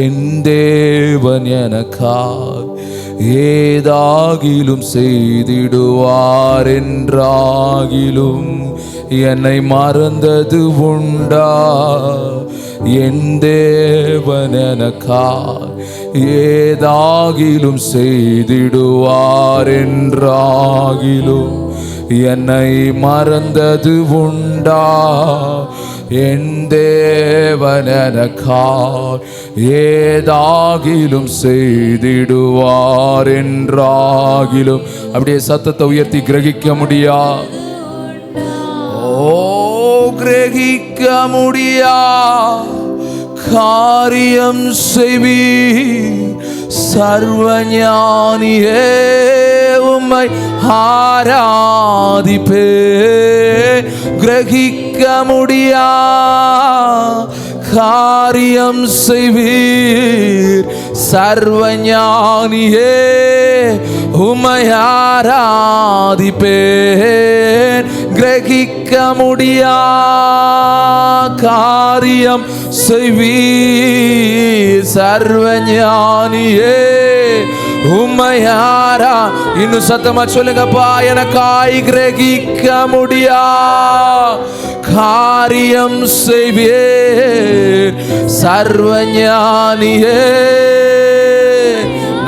என் தேவன் எனக்காய் ஏதாகிலும் செய்திடுவார் என்றாகிலும் என்னை மறந்தது உண்டா? என் தேவன் எனக்காய் ஏதாகிலும் செய்திடுவார் என்றாகிலும் என்னை மறந்தது உண்டா? என் தேவன் எனக்காய் ஏதாகிலும் செய்திடுவார் என்றாகிலும். அப்படியே சத்தத்தை உயர்த்தி கிரகிக்க முடியா? ஓ, கிரகிக்க முடியா காரியம் செய்வீர் சர்வஞானியே, உம்மை ஆராதிப்பே. கிரகிக்க முடியா காரியம் செய்வீர் சர்வஞானியே, உம்மை ஆராதிப்பேன். கிரகிக்க முடியா காரியம் செய்வீர் சர்வஞானியே, உம்மையாரா. இன்னும் சத்தமா சொல்லுங்கப்பா. எனக்காய் கிரகிக்க முடியா காரியம் செய்வீர் சர்வஞானியே.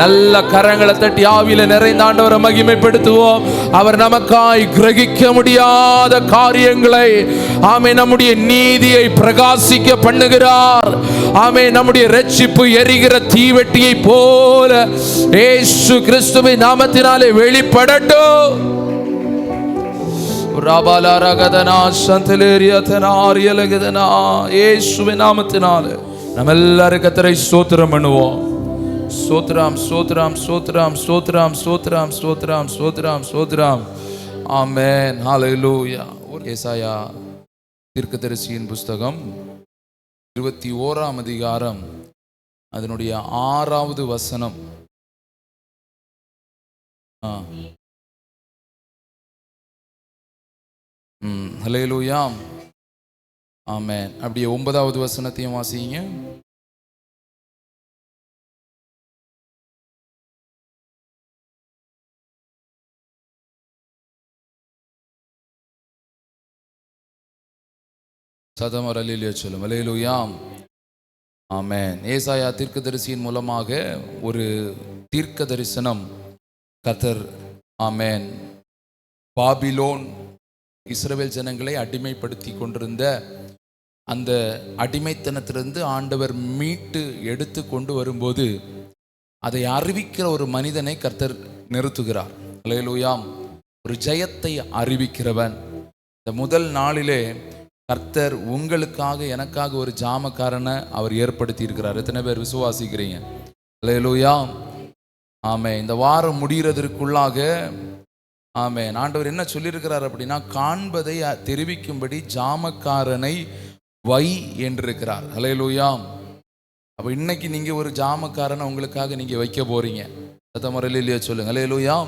நல்ல கரங்களை தட்டி ஆவியில நிறைந்த ஆண்டவரை மகிமைப்படுத்துவோம். அவர் நமக்காய் கிரகிக்க முடியாத காரியங்களை, ஆமே, நம்முடைய நீதியை பிரகாசிக்க பண்ணுகிறார். ஆமே, நம்முடைய ரட்சிப்பு எரிகிற தீவெட்டியை போல இயேசு கிறிஸ்துவின் நாமத்தினாலே வெளிப்படட்டும். இயேசுவின் நாமத்தினாலே நம்ம எல்லாரும் கர்த்தரை ஸ்தோத்திரம் பண்ணுவோம். ஸ்தோத்திரம், ஸ்தோத்திரம், ஸ்தோத்திரம், ஸ்தோத்திரம், ஸ்தோத்திரம், ஸ்தோத்திரம், ஸ்தோத்திரம், ஸ்தோத்திரம். ஆமென், ஹல்லேலூயா. ஏசாயா தீர்க்கதரிசியின் புஸ்தகம் 21ஆம் அதிகாரம் அதனுடைய 6வது வசனம். ஹல்லேலூயா, ஆமென். அப்படியே 9வது வசனத்தையும் வாசிங்க. சதமர் அல்லேலூயா சொல்லும். அல்லேலூயா, ஆமென். ஏசாயா தீர்க்கதரிசியின் மூலமாக ஒரு தீர்க்க தரிசனம் கர்த்தர், ஆமென், பாபிலோன் இஸ்ரவேல் ஜனங்களை அடிமைப்படுத்தி கொண்டிருந்த அந்த அடிமைத்தனத்திலிருந்து ஆண்டவர் மீட்டு எடுத்து கொண்டு வரும்போது அதை அறிவிக்கிற ஒரு மனிதனை கர்த்தர் நிறுத்துகிறார். அல்லேலூயா, ஒரு ஜெயத்தை அறிவிக்கிறவன். இந்த முதல் நாளிலே கர்த்தர் உங்களுக்காக எனக்காக ஒரு ஜாமக்காரனை அவர் ஏற்படுத்தி இருக்கிறார். எத்தனை பேர் விசுவாசிக்கிறீங்க? அல்லேலூயா, ஆமென். இந்த வாரம் முடிகிறதற்குள்ளாக, ஆமென், ஆண்டவர் என்ன சொல்லியிருக்கிறார் அப்படின்னா, காண்பதை தெரிவிக்கும்படி ஜாமக்காரனை வை என்றிருக்கிறார். அல்லேலூயா. அப்போ இன்னைக்கு நீங்கள் ஒரு ஜாமக்காரனை உங்களுக்காக நீங்கள் வைக்க போறீங்க. சத்தமரலிலேயே சொல்லுங்க. அல்லேலூயா.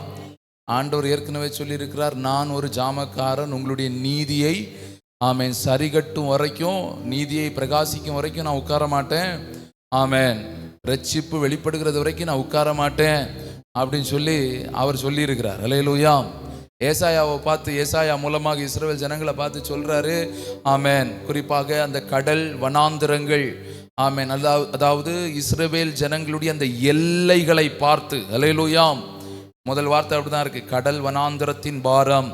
ஆண்டவர் ஏற்கனவே சொல்லியிருக்கிறார், நான் ஒரு ஜாமக்காரன், உங்களுடைய நீதியை, ஆமென், சரிகட்டும் வரைக்கும், நீதியை பிரகாசிக்கும் வரைக்கும் நான் உட்கார மாட்டேன். ஆமென், ரட்சிப்பு வெளிப்படுகிறது வரைக்கும் நான் உட்கார மாட்டேன் அப்படின்னு சொல்லி அவர் சொல்லியிருக்கிறார். அல்லேலூயா. ஏசாயாவை பார்த்து, ஏசாயா மூலமாக இஸ்ரவேல் ஜனங்களை பார்த்து சொல்றாரு, ஆமென், குறிப்பாக அந்த கடல் வனாந்திரங்கள், ஆமென், அதாவது இஸ்ரவேல் ஜனங்களுடைய அந்த எல்லைகளை பார்த்து. அல்லேலூயா. முதல் வார்த்தை அப்படிதான் இருக்கு, கடல் வனாந்திரத்தின் பாரம்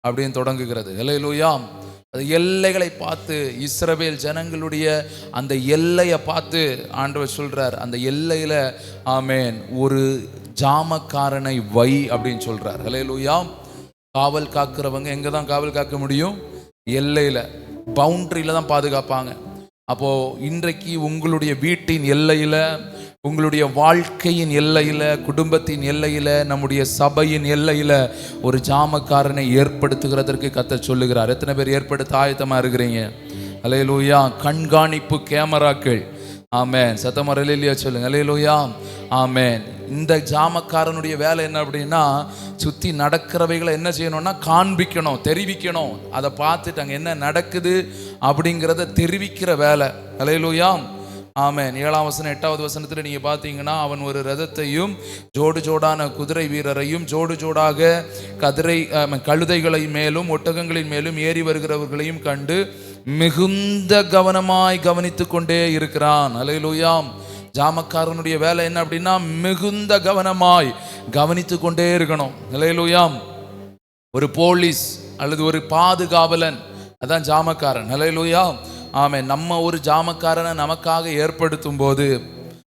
அப்படின்னு தொடங்குகிறது. அல்லேலூயா. அது எல்லைகளை பார்த்து, இஸ்ரவேல் ஜனங்களுடைய அந்த எல்லையை பார்த்து ஆண்டவர் சொல்றார், அந்த எல்லையில, ஆமென், ஒரு ஜாமக்காரனை வை அப்படின்னு சொல்றார். அல்லேலூயா. காவல் காக்கிறவங்க எங்க தான் காவல் காக்க முடியும்? எல்லையில, பவுண்டரியில தான் பாதுகாப்பாங்க. அப்போ இன்றைக்கு உங்களுடைய வீட்டின் எல்லையில, உங்களுடைய வாழ்க்கையின் எல்லையில, குடும்பத்தின் எல்லையில, நம்முடைய சபையின் எல்லையில ஒரு ஜாமக்காரனை ஏற்படுத்துகிறதற்கு கர்த்தர் சொல்லுகிறார். எத்தனை பேர் ஏற்படுத்த ஆயத்தமா இருக்கிறீங்க? அல்லேலூயா. கண்காணிப்பு கேமராக்கள், ஆமென், சத்தமரலிலேயே சொல்லுங்க. அல்லேலூயா, ஆமென். இந்த ஜாமக்காரனுடைய வேலை என்ன அப்படின்னா, சுற்றி நடக்கிறவைகளை என்ன செய்யணும்னா காண்பிக்கணும், தெரிவிக்கணும். அதை பார்த்துட்டு அங்கே என்ன நடக்குது அப்படிங்கிறத தெரிவிக்கிற வேலை. அல்லேலூயா. ஆமென். 7ஆம் வசனம் 8வது வசனத்தில் நீங்க பார்த்தீங்கன்னா, அவன் ஒரு ரதத்தையும் ஜோடு ஜோடான குதிரை வீரரையும் ஜோடு ஜோடாக கழுதைகளை மேலும் ஒட்டகங்களின் மேலும் ஏறி வருகிறவர்களையும் கண்டு மிகுந்த கவனமாய் கவனித்து கொண்டே இருக்கிறான். அல்லேலூயா. ஜாமக்காரனுடைய வேலை என்ன அப்படின்னா, மிகுந்த கவனமாய் கவனித்து கொண்டே இருக்கணும். அல்லேலூயா. ஒரு போலீஸ் அல்லது ஒரு பாதுகாவலன், அதான் ஜாமக்காரன். அல்லேலூயா. ஆமென். நம்ம ஒரு ஜாமக்காரனை நமக்காக ஏற்படுத்தும் போது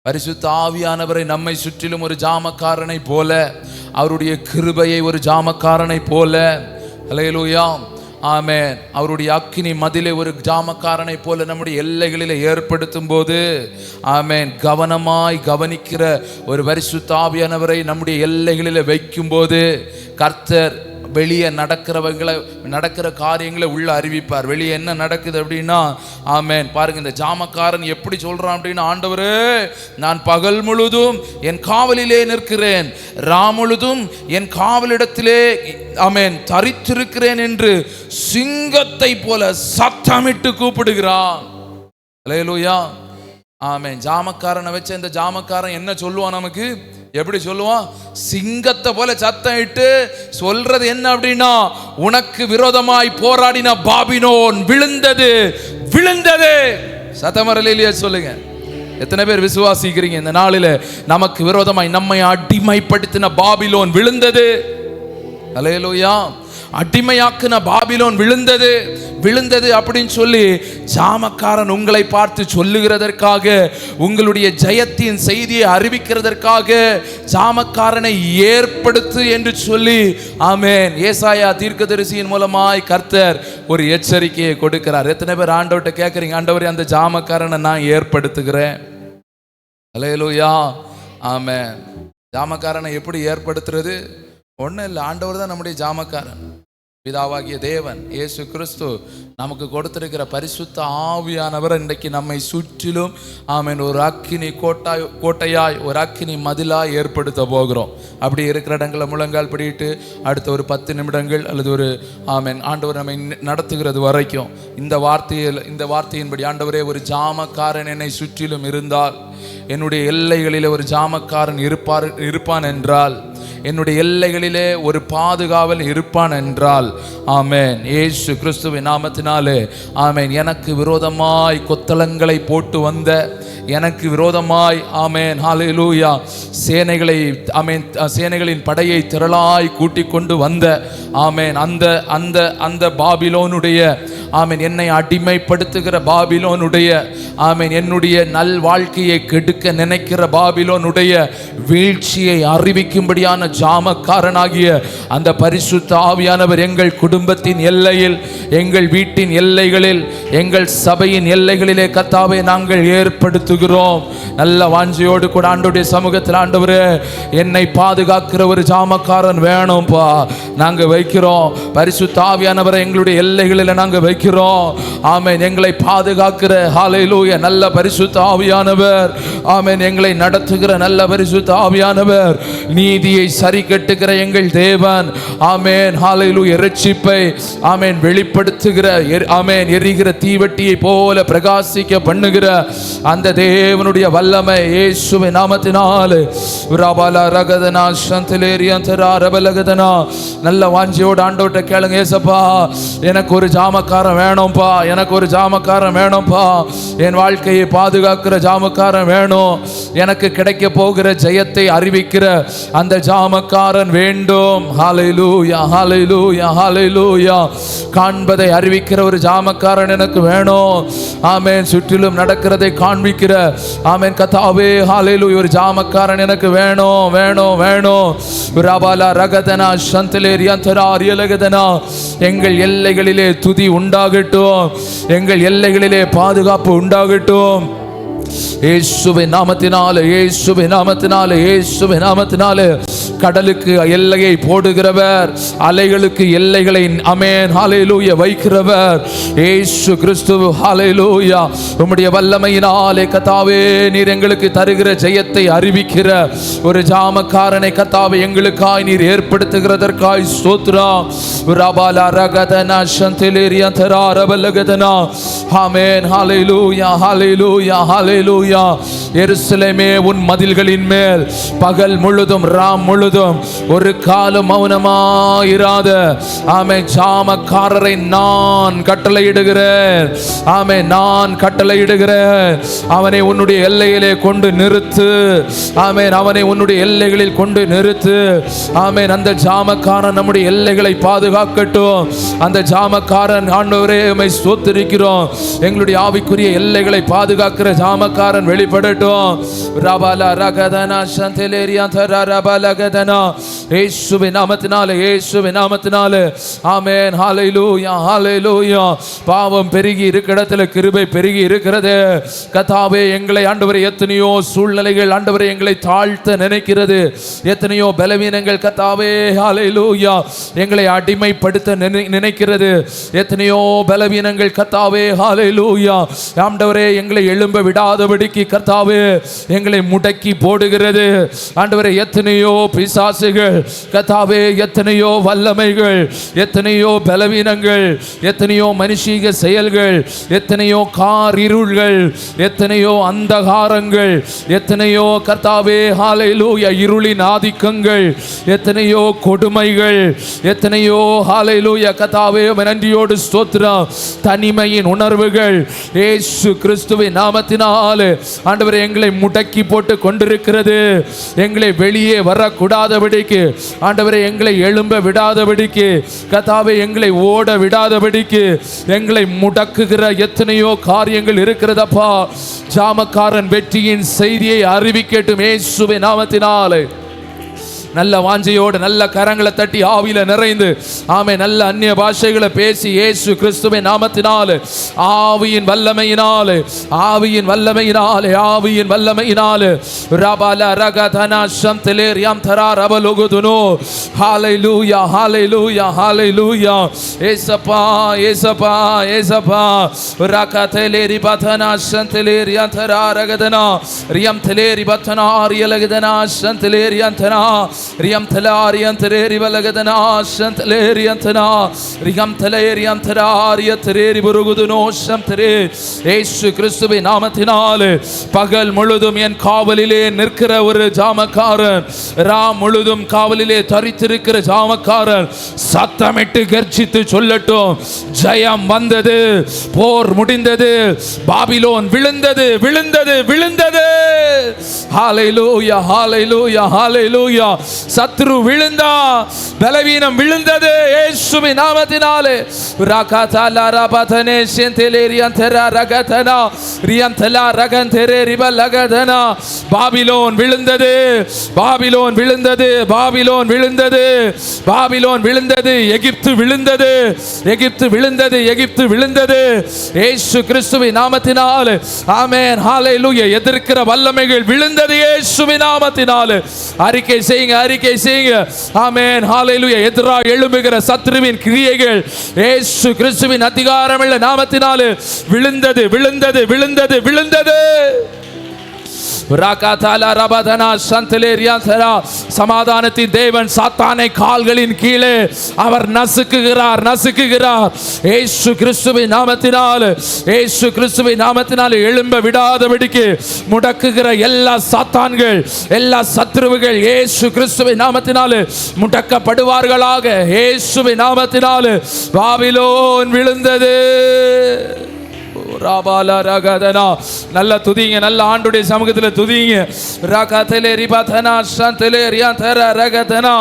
பரிசுத்த ஆவியானவரை நம்மை சுற்றிலும் ஒரு ஜாமக்காரனை போல, அவருடைய கிருபையை ஒரு ஜாமக்காரனை போல, அல்லேலூயா, ஆமென், அவருடைய அக்கினி மதிலை ஒரு ஜாமக்காரனை போல நம்முடைய எல்லைகளில் ஏற்படுத்தும் போது, ஆமென், கவனமாய் கவனிக்கிற ஒரு பரிசுத்த ஆவியானவரை நம்முடைய எல்லைகளில் வைக்கும் போது கர்த்தர் வெளியே நடக்கிற காரியங்களை உள்ள அறிவிப்பார். வெளியே என்ன நடக்குது அப்படின்னா, ஆமென், பாருங்க, இந்த ஜாமக்காரன் எப்படி சொல்றான் அப்படின்னா, ஆண்டவரே, நான் பகல் முழுதும் என் காவலிலே நிற்கிறேன், முழுதும் என் காவலிடத்திலே, ஆமென், தரித்திருக்கிறேன் என்று சிங்கத்தை போல சத்தமிட்டு கூப்பிடுகிறான். அல்லேலூயா. ஆமென். ஜாமக்காரனை வச்ச இந்த ஜாமக்காரன் என்ன சொல்லுவான் நமக்கு? எப்படி சொல்லுவான்? சிங்கத்தை போல சத்தம் இட்டு சொல்றது என்ன அப்படின்னா, உனக்கு விரோதமாய் போராடின பாபிலோன் விழுந்தது, விழுந்தது. சத்தமரலையிலேயே சொல்லுங்க. எத்தனை பேர் விசுவாசிக்கிறீங்க இந்த நாளில நமக்கு விரோதமாய் நம்மை அடிமைப்படுத்தின பாபிலோன் விழுந்தது? அல்லேலூயா. அடிமையாக்குன பாபிலோன் விழுந்தது, விழுந்தது அப்படின்னு சொல்லி ஜாமக்காரன் உங்களை பார்த்து சொல்லுகிறதற்காக, உங்களுடைய ஜெயத்தின் செய்தியை அறிவிக்கிறதற்காக ஜாமக்காரனை ஏற்படுத்து என்று சொல்லி, ஆமென், ஏசாயா தீர்க்கதரிசியின் மூலமாய் கர்த்தர் ஒரு எச்சரிக்கையை கொடுக்கிறார். எத்தனை பேர் ஆண்டவர்கிட்ட கேட்குறீங்க, ஆண்டவரே, அந்த ஜாமக்காரனை நான் ஏற்படுத்துகிறேன்? அல்லேலூயா. ஆமென். ஜாமக்காரனை எப்படி ஏற்படுத்துறது? ஒன்றும் இல்லை, ஆண்டவர் தான் நம்முடைய ஜாமக்காரன். பிதாவாகிய தேவன் இயேசு கிறிஸ்து நமக்கு கொடுத்திருக்கிற பரிசுத்த ஆவியானவர் இன்றைக்கு நம்மை சுற்றிலும், ஆமென், ஒரு அக்கினி கோட்டையாய் ஒரு அக்கினி மதிலாய் ஏற்படுத்த போகிறோம். அப்படி இருக்கிற இடங்களை முழங்கால் படிட்டு அடுத்த ஒரு 10 நிமிடங்கள் அல்லது ஒரு, ஆமென், ஆண்டவர் நம்மை நடத்துகிறது வரைக்கும் இந்த வார்த்தையின்படி, ஆண்டவரே, ஒரு ஜாமக்காரன் என்னை சுற்றிலும் இருந்தால், என்னுடைய எல்லைகளிலே ஒரு ஜாமக்காரன் இருப்பான் என்றால், என்னுடைய எல்லைகளிலே ஒரு பாதுகாவல் இருப்பான் என்றால், ஆமென், இயேசு கிறிஸ்துவின் நாமத்தினாலே, ஆமென், எனக்கு விரோதமாய் கொத்தளங்களை போட்டு வந்த, எனக்கு விரோதமாய், ஆமென், ஹல்லேலூயா, சேனைகளை, ஆமென், சேனைகளின் படையை திரளாய் கூட்டிக் கொண்டு வந்த, ஆமென், அந்த பாபிலோனுடைய, ஆமென், என்னை அடிமைப்படுத்துகிற பாபிலோனுடைய, ஆமென், என்னுடைய நல் வாழ்க்கையை கெடுக்க நினைக்கிற பாபிலோனுடைய வீழ்ச்சியை அறிவிக்கும்படியான ஜாமக்காரனாகிய அந்த பரிசுத்த ஆவியானவர் எங்கள் குடும்பத்தின் எல்லையில், எங்கள் வீட்டின் எல்லைகளில், எங்கள் சபையின் எல்லைகளிலே கர்த்தாவே நாங்கள் ஏற்படுத்துகிறோம். நல்ல வாஞ்சையோடு கூட ஆண்டவருடைய சமூகத்தில், ஆண்டவரே, என்னை பாதுகாக்கிற ஒரு ஜாமக்காரன் வேணும்பா, நாங்க வைக்கிறோம். பரிசுத்த ஆவியானவரை எங்களுடைய எல்லைகளில் நாங்க வைக்கிறோம். ஆமென். எங்களை பாதுகாக்கிற, ஹல்லேலூயா, நல்ல பரிசுத்த ஆவியானவர், ஆமென், எங்களை நடத்துகிற நல்ல பரிசுத்த ஆவியானவர், நீதியை சரி கட்டுகிற எங்கள் தேவன், ஆமென், ஹல்லேலூயா, இரட்சிப்பை, ஆமென், வெளிப்படுத்துகிற, ஆமென், எரிகிற தீவட்டியை போல பிரகாசிக்க பண்ணுகிற அந்த தேவனுடைய வல்லமை இயேசுவின் நாமத்தினாலே, ரபல ரகதனா சந்தலேரியந்தரா ரபலகதனா. நல்ல வாஞ்சியோடு ஆண்டவர்கிட்ட கேளுங்க, ஏசப்பா, எனக்கு ஒரு ஜாமக்காரன் வேணும்பா, எனக்கு ஒரு ஜாமக்காரன் வேணும்பா, என் வாழ்க்கையை பாதுகாக்கிற ஜாமக்காரன் வேணும், எனக்கு கிடைக்க போகிற ஜெயத்தை அறிவிக்கிற அந்த ஜாமக்காரன் வேண்டும். ஹல்லேலூயா, ஹல்லேலூயா, ஹல்லேலூயா. காண்பதை அறிவிக்கிற ஒரு ஜாமக்காரன் எனக்கு வேணும். ஆமென். சுற்றிலும் நடக்கிறதை காண்பிக்கிற, ஆமென், கர்த்தாவே, ஹல்லேலூயா, ஒரு ஜாமக்காரன் எனக்கு வேணும், வேணும், வேணும். ரபாலா ரகதனா சந்தலேரியந்தரா அரியலகதனா. எங்கள் எல்லைகளிலே துதி உண்டாகட்டும், எங்கள் எல்லைகளிலே பாதுகாப்பு உண்டாகட்டும். இயேசுவின் நாமத்தினாலே, இயேசுவின் நாமத்தினாலே, இயேசுவின் நாமத்தினாலே கடலுக்கு எல்லையை போடுகிறவர், அலைகளுக்கு எல்லைகளை ஆமென் ஹல்லேலூயா வைக்கிறவர் இயேசு கிறிஸ்து. ஹல்லேலூயா. உம்முடைய வல்லமையினாலே கர்த்தாவே நீர் எங்களுக்கு தருகிற ஜெயத்தை அறிவிக்கிற ஒரு ஜாமக்காரனை கர்த்தாவே எங்களுக்காய் நீர் ஏற்படுத்துகிறதற்காய் ஸ்தோத்திரம். ரபாலா ரகதனா சந்தலேரியா தரா ரபலகதனா. ஆமென் ஹல்லேலூயா ஹல்லேலூயா ஹல்லேலூயா. எருசலேமே உன் மதில்களின் மேல் பகல் முழுதும் ராம் முழுதும் ஒரு காலம் மௌனமாயிராத ஆமென் ஜாமக்காரரை நான் கட்டளையிடுகிறேன். ஆமென் நான் கட்டளையிடுகிறேன். அவனை உன்னுடைய எல்லையிலே கொண்டு நிறுத்து. ஆமென் அவனை உன்னுடைய எல்லைகளில் கொண்டு நிறுத்து. ஆமென் அந்த ஜாமக்காரன் நம்முடைய எல்லைகளை பாதுகாக்கட்டும். அந்த ஜாமக்காரன் ஆண்டவரே உம்மை ஸ்தோத்திரிக்கிறோம். எங்களுடைய ஆவிக்குரிய எல்லைகளை பாதுகாக்கிற ஜாமக்காரன் வெளிப்படட்டும். ரபாலா ரகதனா சந்தலேரியா தரா ரபலகதனா. இயேசுவின் நாமத்தினாலே இயேசுவின் நாமத்தினாலே ஆமென் ஹல்லேலூயா ஹல்லேலூயா. பாவம் பெருகி இருக்கிற இடத்துல கிருபை பெருகி இருக்கிறது கர்த்தாவே. எங்களை ஆண்டவரே எத்தனையோ சூழ்நிலைகள் ஆண்டவரே எங்களை தாழ்த்த நினைக்கிறது. எத்தனையோ பலவீனங்கள் கர்த்தாவே ஹல்லேலூயா எங்களை அடிமைப்படுத்த நினைக்கிறது. எத்தனையோ பலவீனங்கள் கர்த்தாவே ஹல்லேலூயா ஆண்டவரே எங்களை எழும்ப விடாதபடிக்கு கர்த்தாவே எங்களை முடக்கி போடுகிறது ஆண்டவரே. எத்தனையோ பிசாசுகள் கர்த்தாவே, எத்தனையோ வல்லமைகள், எத்தனையோ பலவீனங்கள், எத்தனையோ மனுஷீக செயல்கள், எத்தனையோ காரிருள்கள், எத்தனையோ அந்தகாரங்கள், எத்தனையோ கர்த்தாவே ஹல்லேலூயா இருளின் ஆதிக்கங்கள், எத்தனையோ கொடுமைகள், எத்தனையோ ஹல்லேலூயா கர்த்தாவே நன்றியோடு ஸ்தோத்திரம். தனிமையின் உணர்வுகள் இயேசு கிறிஸ்துவின் நாமத்தினாலே ஆண்டவரே எங்களை முடக்கி போட்டு கொண்டிருக்கிறது. எங்களை வெளியே வரக்கூடாதபடிக்கு ஆண்டவரே, எங்களை எழும்ப விடாதபடிக்கு கர்த்தாவே, எங்களை ஓட விடாதபடிக்கு எங்களை முடக்குகிற எத்தனையோ காரியங்கள் இருக்கிறதப்பா. ஜாமக்காரன் வெற்றியின் செய்தியை அறிவிக்கட்டும் இயேசுவின் நாமத்தினாலே. நல்ல வாஞ்சையோடு நல்ல கரங்களை தட்டி ஆவியில நிறைந்து ஆமென் நல்ல அந்நிய பாஷைகளை பேசி இயேசு கிறிஸ்துவின் நாமத்தினாலே ஆவியின் வல்லமையினாலே ஆவியின் வல்லமையினாலே ஆவியின் வல்லமையினாலே ரபால ரகதனா சம்தலேரியம் தரா ரபலோகுதுனோ. ஹல்லேலூயா ஹல்லேலூயா ஹல்லேலூயா. ஏசப்பா ஏசப்பா ஏசப்பா. ரகதலேரி பதனா சம்தலேரியம் தரா ரகதனா ரியம் தலேரி பதனா ரியலகதனா சம்தலேரியம் தரா ரியம் தலாரியம் தரேரி வலகதனா சம்தலேரியம் தனா ரியம் தலேரியம் தராரிய தரேரி புருகுதுனோ சம்தரே. இயேசு கிறிஸ்துவின் நாமத்தினாலே பகல் முழுதும் என் காவலிலே நிற்கிற ஒரு ஜாமக்காரன், ராம் முழுதும் காவலிலே தரித்திருக்கிற ஜாமக்காரன் சத்தமிட்டு கர்ஜித்து சொல்லட்டும், ஜெயம் வந்தது, போர் முடிந்தது, பாபிலோன் விழுந்தது விழுந்தது விழுந்தது. ஹல்லேலூயா ஹல்லேலூயா ஹல்லேலூயா. சத்ரு விழுந்தா, பலவீனம் விழுந்தது இயேசுவின் நாமத்தினாலே. ரகதலா ரபதனே செந்தலேரியம் தரா ரகதனா ரியம் தலா ரகந்தரே ரிபலகதனா. பாபிலோன் விழுந்தது, பாபிலோன் விழுந்தது, பாபிலோன் விழுந்தது, பாபிலோன் விழுந்தது. எகிப்து விழுந்தது, எகிப்து விழுந்தது, எகிப்து விழுந்தது இயேசு கிறிஸ்துவின் நாமத்தினாலே. ஆமென் ஹல்லேலூயா. எதிர்க்கிற வல்லமைகள் விழுந்தது இயேசுவின் நாமத்தினாலே. அறிக்கை செய்யுங்க, அறிக்கை செய்யுங்க. ஆமென் ஹல்லேலூயா. எதிராக எழும்புகிற சத்ருவின் கிரியைகள் இயேசு கிறிஸ்துவின் அதிகாரமுள்ள நாமத்தினாலே விழுந்தது விழுந்தது விழுந்தது விழுந்தது. சமாதானத்தின் தேவன் சாத்தானை கால்களின் கீழே அவர் நசுக்குகிறார் நசுக்குகிறார். இயேசு கிறிஸ்துவின் நாமத்தினால் இயேசு கிறிஸ்துவின் நாமத்தினால் எழும்ப விடாதபடிக்கு முடக்குகிற எல்லா சாத்தான்கள் எல்லா சத்ருவுகள் இயேசு கிறிஸ்துவின் நாமத்தினால் முடக்கப்படுவார்களாக. இயேசுவின் நாமத்தினால் பாபிலோன் விழுந்தது. நல்ல துதிங்க, நல்ல ஆண்டுடைய சமூகத்தில் துதிங்க. ரகதலே ரிபதனா சந்தலே ரியந்தர ரகதனா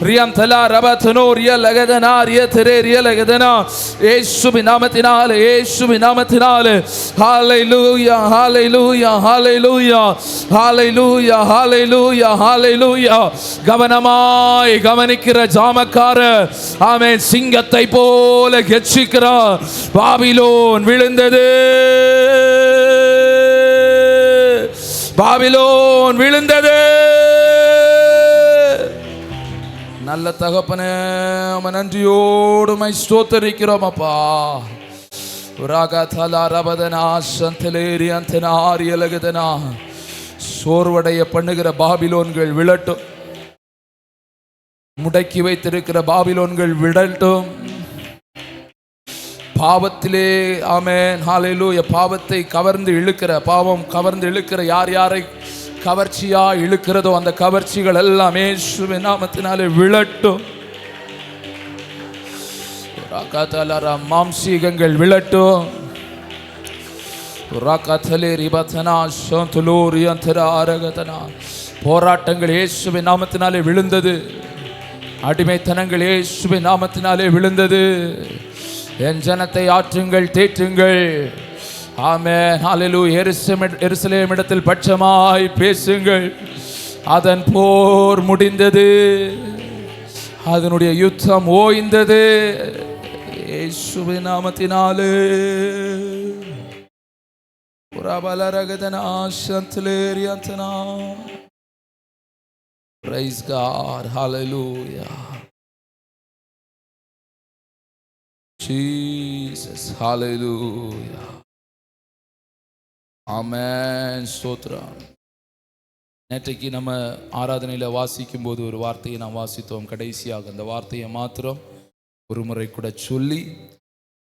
ரியம் தலா ரபதனோ ரியலகதனா ரியதரே ரியலகதனா. இயேசுவின் நாமத்தினாலே இயேசுவின் நாமத்தினாலே. ஹல்லேலூயா ஹல்லேலூயா ஹல்லேலூயா ஹல்லேலூயா ஹல்லேலூயா ஹல்லேலூயா. கவனமாய் கவனிக்கிற ஜாமக்காரர் ஆமென் சிங்கத்தை போல கெர்ச்சிக்கிறார். பாபிலோன் விழுந்தது, பாபிலோன் விழுந்தது. நல்ல தகப்பனே, உம்மை நன்றியோடு உம்மை ஸ்தோத்தரிக்கிறோம் அப்பா. சோர்வடைய பண்ணுகிற பாபிலோன்கள் விழட்டும், முடக்கி வைத்திருக்கிற பாபிலோன்கள் விழட்டும். பாவத்திலே ஆமென் ஹல்லேலூயா பாவத்தை கவர்ந்து இழுக்கிற, பாவம் கவர்ந்து இழுக்கிற யார் யாரை கவர்ச்சியா இழுக்கிறதோ அந்த கவர்ச்சிகள் எல்லாம் இயேசுவின் நாமத்தினாலே விழட்டும். மாம்சீகங்கள் விழட்டும். போராட்டங்கள் இயேசுவின் நாமத்தினாலே விழுந்தது. அடிமைத்தனங்கள் இயேசுவின் நாமத்தினாலே விழுந்தது. என் ஜனத்தை ஆற்றுங்கள், தேற்றுங்கள். ஆமென் ஹல்லேலூயா. எருசலேம் இடத்தில் பட்சமாய் பேசுங்கள். அதன் போர் முடிந்தது, அதனுடைய யுத்தம் ஓய்ந்தது இயேசுவின் நாமத்தினாலே. Praise God. Hallelujah. Jesus. Hallelujah. Amen. ஸ்தோத்திரம். நேற்றைக்கு நம்ம ஆராதனையில் வாசிக்கும் போது ஒரு வார்த்தையை நாம் வாசித்தோம். கடைசியாக அந்த வார்த்தையை மாத்திரம் ஒரு முறை கூட சொல்லி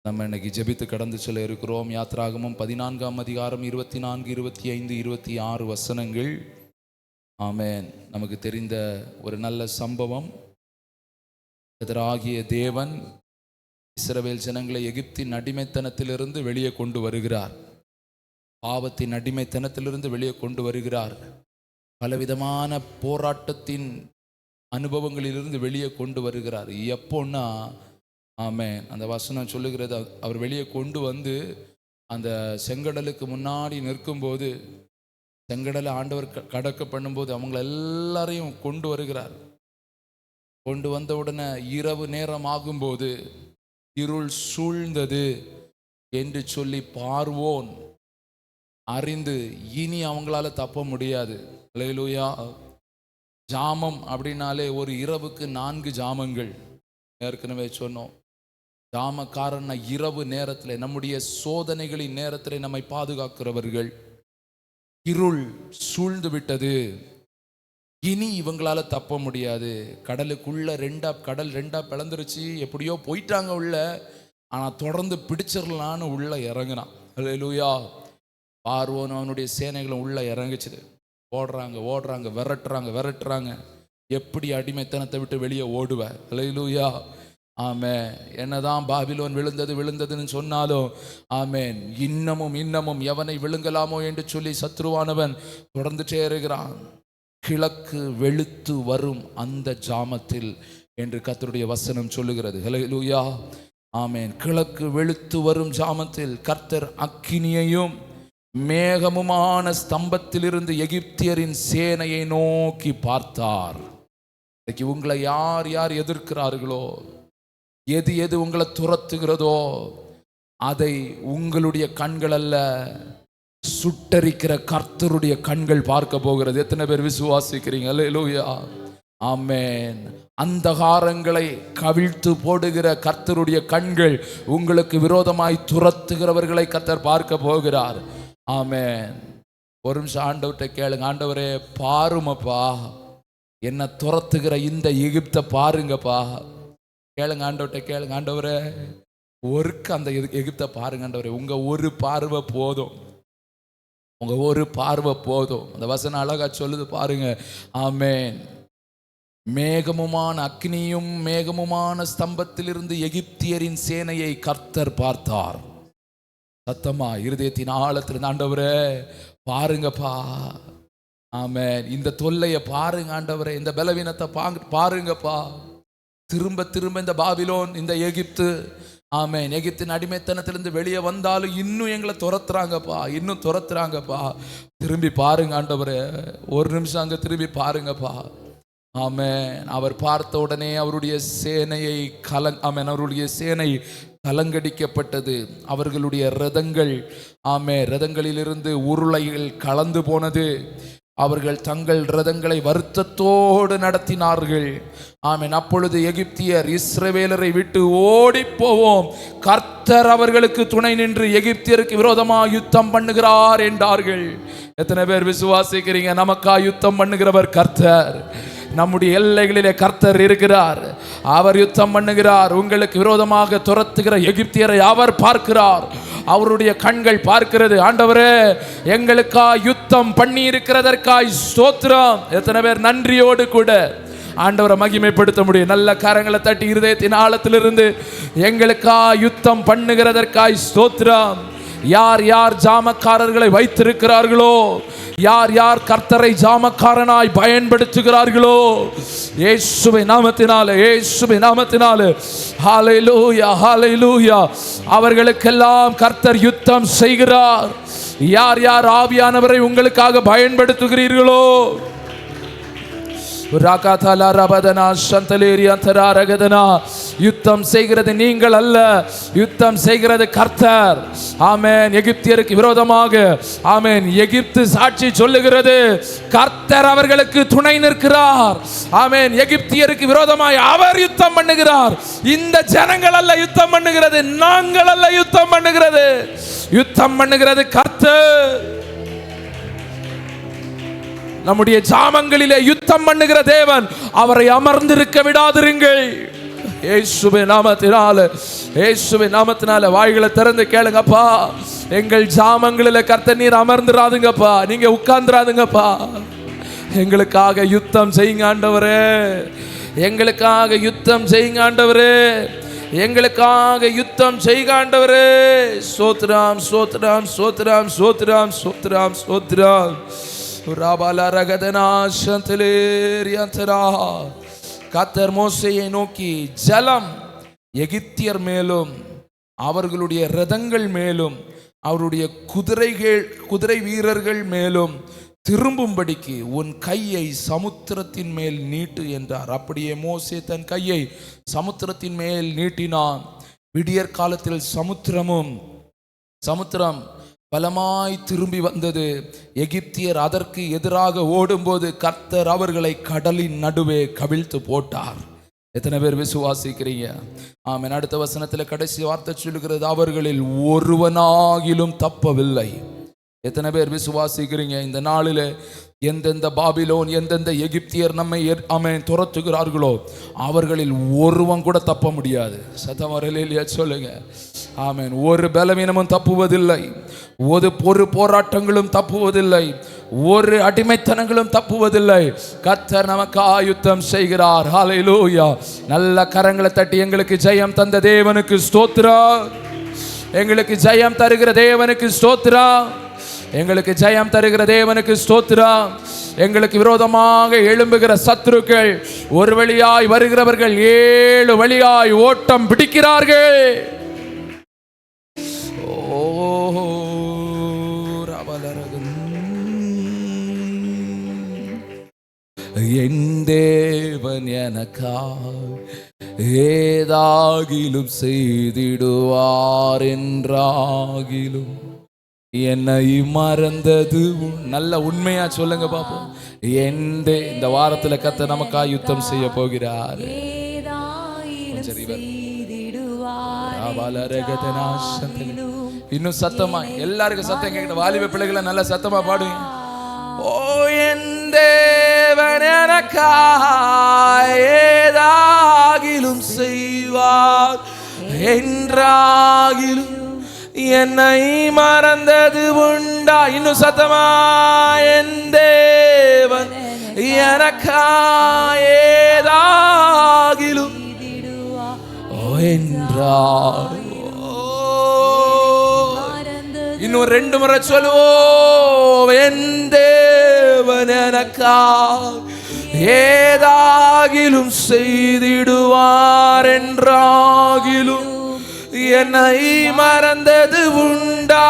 நம்ம இன்னைக்கு ஜெபித்து கடந்து சொல்ல இருக்கிறோம். யாத்ராகமம் 14ஆம் அதிகாரம் 24, 25, 26 வசனங்கள். ஆமென். நமக்கு தெரிந்த ஒரு நல்ல சம்பவம். கர்த்தராகிய தேவன் இஸ்ரவேல் ஜனங்களை எகிப்தின் அடிமைத்தனத்திலிருந்து வெளியே கொண்டு வருகிறார். பாவத்தின் அடிமைத்தனத்திலிருந்து வெளியே கொண்டு வருகிறார். பலவிதமான போராட்டத்தின் அனுபவங்களிலிருந்து வெளியே கொண்டு வருகிறார். எப்போன்னா ஆமென் அந்த வசனம் சொல்லுகிறது, அவர் வெளியே கொண்டு வந்து அந்த செங்கடலுக்கு முன்னாடி நிற்கும்போது, செங்கடலை ஆண்டவர் கடக்க பண்ணும்போது அவங்கள எல்லாரையும் கொண்டு வருகிறார். கொண்டு வந்த உடனே இரவு நேரம் ஆகும்போது இருள் சூழ்ந்தது என்று சொல்லி பார்வோன் அறிந்து இனி அவங்களால தப்ப முடியாது. அல்லேலூயா. ஜாமம் அப்படின்னாலே ஒரு இரவுக்கு 4 ஜாமங்கள். ஏற்கனவே சொன்னோம். ஜாமக்காரன் இரவு நேரத்தில், நம்முடைய சோதனைகளின் நேரத்தில் நம்மை பாதுகாக்கிறவர்கள். இருள் சூழ்ந்து விட்டது, இனி இவங்களால தப்ப முடியாது. கடலுக்குள்ள கடல் ரெண்டா பிளந்துருச்சு, எப்படியோ போயிட்டாங்க உள்ள. ஆனால் தொடர்ந்து பிடிச்சிடலான்னு உள்ள இறங்கினான். அல்லேலூயா. பார்வோன் அவனுடைய சேனைகளும் உள்ள இறங்குச்சு. ஓடுறாங்க, விரட்டுறாங்க. எப்படி அடிமைத்தனத்தை விட்டு வெளியே ஓடுவ? அல்லேலூயா. ஆமென். என்னதான் பாபிலோன் விழுந்ததுன்னு சொன்னாலும் ஆமென் இன்னமும் எவனை விழுங்கலாமோ என்று சொல்லி சத்ருவானவன் தொடர்ந்துட்டே இருக்கிறான். கிழக்கு வெளுத்து வரும் அந்த ஜாமத்தில் என்று கர்த்தருடைய வசனம் சொல்லுகிறது. அல்லேலூயா. ஆமென். கிழக்கு வெளுத்து வரும் ஜாமத்தில் கர்த்தர் அக்கினியையும் மேகமுமான ஸ்தம்பத்திலிருந்து எகிப்தியரின் சேனையை நோக்கி பார்த்தார். உங்களை யார் யார் எதிர்க்கிறார்களோ, எது உங்களை துரத்துகிறதோ அதை உங்களுடைய கண்கள் அல்ல, சுட்டரிக்கிற கர்த்தருடைய கண்கள் பார்க்க போகிறது. எத்தனை பேர் விசுவாசிக்கிறீங்க? அல்லேலூயா. ஆமென். அந்தகாரங்களை கவிழ்த்து போடுகிற கர்த்தருடைய கண்கள் உங்களுக்கு விரோதமாய் துரத்துகிறவர்களை கர்த்தர் பார்க்க போகிறார். ஆமென். ஒரு நிமிஷம் ஆண்டவர்கிட்ட கேளுங்க. ஆண்டவரே பாருமப்பா, என்ன துரத்துகிற இந்த எகிப்தை பாருங்கப்பா. கேளுங்க ஆண்டவர்கிட்ட கேளுங்க. ஆண்டவரே ஒருக்கு அந்த எகிப்தை பாருங்க ஆண்டவரே. உங்க ஒரு பார்வை போதும், உங்க ஒரு பார்வை போதும். அந்த வசனம் அழகா சொல்லுது பாருங்க. ஆமென். மேகமுமான அக்னியும் மேகமுமான ஸ்தம்பத்திலிருந்து எகிப்தியரின் சேனையை கர்த்தர் பார்த்தார். சத்தமா இருதயத்தின் ஆழத்திலிருந்து ஆண்டவரே பாருங்கப்பா. ஆமென். இந்த தொல்லையை பாருங்க ஆண்டவரே, இந்த பலவீனத்தை பாருங்கப்பா. திரும்ப இந்த பாபிலோன், இந்த எகிப்து, ஆமென், எகிப்தின் அடிமைத்தனத்திலிருந்து வெளியே வந்தாலும் இன்னும் எங்களை துரத்துறாங்கப்பா. திரும்பி பாருங்க ஆண்டவரே. ஒரு நிமிஷம் அங்க திரும்பி பாருங்கப்பா. ஆமென். அவர் பார்த்த உடனே அவருடைய சேனை கலங்கடிக்கப்பட்டது. அவர்களுடைய ரதங்கள், ரதங்களிலிருந்து உருளைகள் கலந்து போனது. அவர்கள் தங்கள் ரதங்களை வருத்தத்தோடு நடத்தினார்கள். ஆமென். அப்பொழுது எகிப்தியர் இஸ்ரவேலரை விட்டு ஓடி போவோம், கர்த்தர் அவர்களுக்கு துணை நின்று எகிப்தியருக்கு விரோதமாக யுத்தம் பண்ணுகிறார் என்றார்கள். எத்தனை பேர் விசுவாசிக்கிறீங்க? நமக்கா யுத்தம் பண்ணுகிறவர் கர்த்தர். நம்முடைய எல்லைகளிலே கர்த்தர் இருக்கிறார். அவர் யுத்தம் பண்ணுகிறார். உங்களுக்கு விரோதமாக துரத்துகிற எகிப்தியரை அவர் பார்க்கிறார். அவருடைய கண்கள் பார்க்கிறது. ஆண்டவரே, எங்களுக்காய் யுத்தம் பண்ணி இருக்கிறதற்காய் ஸ்தோத்திரம். எத்தனை பேர் நன்றியோடு கூட ஆண்டவரை மகிமைப்படுத்த முடியும்? நல்ல கரங்களை தட்டி இருதயத்தின் ஆழத்திலிருந்து எங்களுக்காய் யுத்தம் பண்ணுகிறதற்காய் ஸ்தோத்திரம். யார் யார் ஜாமக்காரர்களை வைத்திருக்கிறார்களோ, யார் யார் கர்த்தரை ஜாமக்காரனாய் பயன்படுத்துகிறார்களோ, இயேசுவின் நாமத்தினாலே, இயேசுவின் நாமத்தினாலே, ஹல்லேலூயா, ஹல்லேலூயா, அவர்களுக்கெல்லாம் கர்த்தர் யுத்தம் செய்கிறார். யார் யார் ஆவியானவரை உங்களுக்காக பயன்படுத்துகிறீர்களோ, யுத்தம் செய்கிறது நீங்கள் அல்ல, யுத்தம் செய்கிறது கர்த்தர். ஆமென். எகிப்தியருக்கு விரோதமாக, ஆமென், எகிப்து சாட்சி சொல்லுகிறது, கர்த்தர் அவர்களுக்கு துணை நிற்கிறார். ஆமென். எகிப்தியருக்கு விரோதமாய் அவர் யுத்தம் பண்ணுகிறார். இந்த ஜனங்கள் அல்ல யுத்தம் பண்ணுகிறது, நாங்கள் அல்ல யுத்தம் பண்ணுகிறது, யுத்தம் பண்ணுகிறது கர்த்தர். நம்முடைய ஜாமங்களிலே யுத்தம் பண்ணுகிற தேவன், அவரை அமர்ந்திருக்க விடாதிருங்கள். இயேசுவின் நாமத்தினால, இயேசுவின் நாமத்தினால வாய்களை திறந்து கேளுங்கப்பா. எங்கள் ஜாமங்களிலே கர்த்தர் நீர் அமர்ந்துராதுங்கப்பா, நீங்க உட்கார்ந்துராதுங்கப்பா. எங்களுக்காக யுத்தம் செய்யுங்க ஆண்டவரே, எங்களுக்காக யுத்தம் செய்யுங்க ஆண்டவரே, எங்களுக்காக யுத்தம் செய்யுங்க ஆண்டவரே. ஸ்தோத்திரம், ஸ்தோத்திரம், ஸ்தோத்திரம், ஸ்தோத்திரம், ஸ்தோத்திரம், ஸ்தோத்திரம். கர்த்தர் மோசேயை நோக்கி, ஜலம் எகிப்தியர் மேலும் அவர்களுடைய ரதங்கள் மேலும் அவருடைய குதிரை வீரர்கள் மேலும் திரும்பும்படிக்கு உன் கையை சமுத்திரத்தின் மேல் நீட்டு என்றார். அப்படியே மோசே தன் கையை சமுத்திரத்தின் மேல் நீட்டினான். விடியற் காலத்தில் சமுத்திரம் பலமாய் திரும்பி வந்தது. எகிப்தியர் அதற்கு எதிராக ஓடும்போது கர்த்தர் அவர்களை கடலின் நடுவே கவிழ்த்து போட்டார். எத்தனை பேர் விசுவாசிக்கிறீங்க? ஆமென். அடுத்த வசனத்தில் கடைசி வார்த்தை சொல்லுகிறது, அவர்களில் ஒருவனாகிலும் தப்பவில்லை. எத்தனை பேர் விசுவாசிக்கிறீங்க? இந்த நாளில் எந்தெந்த பாபிலோன், எந்தெந்த எகிப்தியர் நம்மை துரத்துகிறார்களோ, அவர்களில் ஒருவன் கூட தப்ப முடியாது. சத்தம் வரலையா? சொல்லுங்க. ஆமென். ஒரு பலவீனமும் தப்புவதில்லை, ஒரு போராட்டங்களும் தப்புவதில்லை, ஒரு அடிமைத்தனங்களும் தப்புவதில்லை. கர்த்தர் நமக்கு ஆயுத்தம் செய்கிறார். ஹல்லேலூயா. நல்ல கரங்களை தட்டி எங்களுக்கு ஜெயம் தந்த தேவனுக்கு ஸ்தோத்திரம். எங்களுக்கு ஜெயம் தருகிற தேவனுக்கு ஸ்தோத்திரம். எங்களுக்கு ஜெயம் தருகிற தேவனுக்கு ஸ்தோத்திரம். எங்களுக்கு விரோதமாக எழும்புகிற சத்துருக்கள் ஒரு வழியாய் வருகிறவர்கள் 7 வழியாய் ஓட்டம் பிடிக்கிறார்கள். என் தேவன் எனக்காய் ஏதாகிலும் செய்திடுவார் என்றாகிலும் என்னை மறந்தது. நல்ல உண்மையா சொல்லுங்க பாப்போம். இந்த வாரத்தில் கர்த்தர் நமக்காக யுத்தம் செய்ய போகிறார். இன்னும் சத்தமா எல்லாருக்கும் சத்தம் கேட்கணும். வாலிப பிள்ளைகளை நல்ல சத்தமா பாடுங்க. ஓ என் தேவன் எனக்காய் ஏதாகிலும் செய்வார் என்றாகிலும் என்னை மறந்தது உண்டா? இன்னும் சத்தமா, என் தேவன் எனக்காய் ஏதாகிலும் என்றார். இன்னும் 2 முறை சொல்லுவோம். என் தேவன் எனக்காய் ஏதாகிலும் செய்திடுவார் என்றாகிலும் என்னை மறந்தது உண்டா?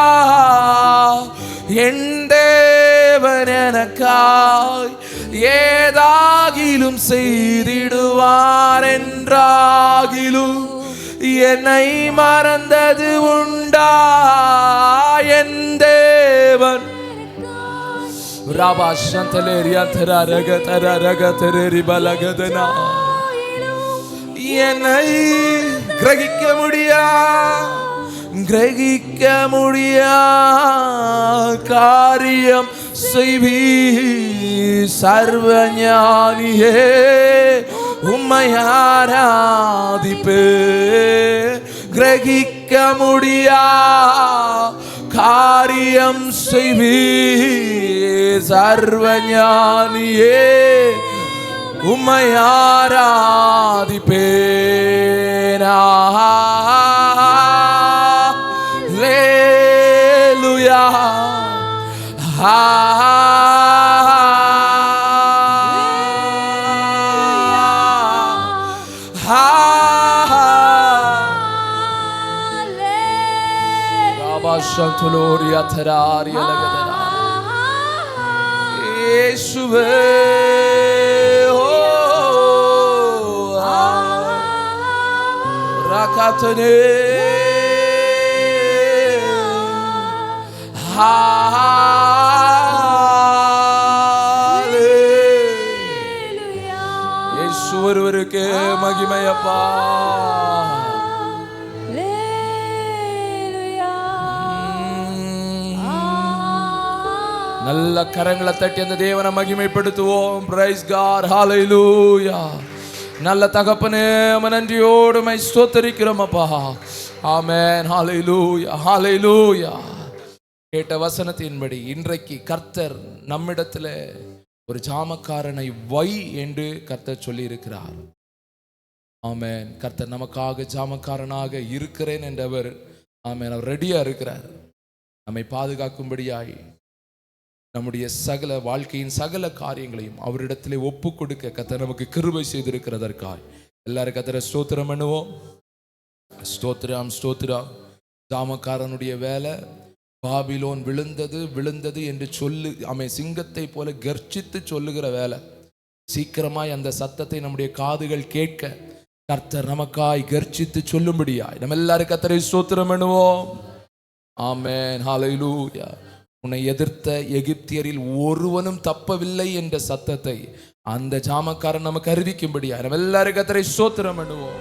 என் தேவன் எனக்காய் ஏதாகிலும் செய்திடுவார் என்றாகிலும் என்னை மறந்தது உண்டா? என் தேவன் ராபா சந்தலேரியா தரா ரகதரா ரகதரேரி பலகதனா. என்னை கிரகிக்க முடியா காரியம் செய்வி சர்வஞானியே உம்மை ஆராதிப்பே. கிரகிக்க முடியா காரியம் செய்வி சர்வஞானியே உம்மை ஆராதிப்பேன். ஹல்லேலூயா Shantoloria teraria lagadana. Yeshua, rakatane, hallelujah. Yeshua ஒருவருக்கே மகிமையப்பா. நல்ல கரங்களை தட்டி அந்த தேவனை மகிமைப்படுத்துவோம். பிரைஸ் காட், ஹல்லேலூயா. நல்ல தகப்பனே, நன்றியோடு மை ஸ்தோத்திரிக்கிறோம் அப்பா. ஆமென், ஹல்லேலூயா, ஹல்லேலூயா. கேட்ட வசனத்தின்படி இன்றைக்கு கர்த்தர் நம்மிடத்தில் ஒரு ஜாமக்காரனை வை என்று கர்த்தர் சொல்லி இருக்கிறார். ஆமென். கர்த்தர் நமக்காக ஜாமக்காரனாக இருக்கிறேன் என்றவர். ஆமென். அவர் ரெடியா இருக்கிறார் நம்மை பாதுகாக்கும்படியாய். நம்முடைய சகல வாழ்க்கையின் சகல காரியங்களையும் அவரிடத்திலே ஒப்பு கொடுக்க கர்த்தர் நமக்கு கிருபை செய்திருக்கிறதற்காய் எல்லாரும் கர்த்தரை ஸ்தோத்திரம் பண்ணுவோம். ஸ்தோத்திரம், ஸ்தோத்திரம். ஜாமக்காரனுடைய வேலை பாபிலோன் விழுந்தது என்று சொல்லு சிங்கத்தை போல கர்ஜித்து சொல்லுகிற வேலை. சீக்கிரமாய் அந்த சத்தத்தை நம்முடைய காதுகள் கேட்க கர்த்தர் நமக்காய் கர்ஜித்து சொல்லும்படியாய் நம்ம எல்லாரும் கர்த்தரை ஸ்தோத்திரம் பண்ணுவோம். ஆமென், ஹல்லேலூயா. உன்னை எதிர்த்த எகிப்தியரில் ஒருவனும் தப்பவில்லை என்ற சத்தத்தை அந்த ஜாமக்காரன் நமக்கு அறிவிக்கும்படியாய் நம்ம எல்லாரும் கர்த்தரை ஸ்தோத்திரம் பண்ணுவோம்.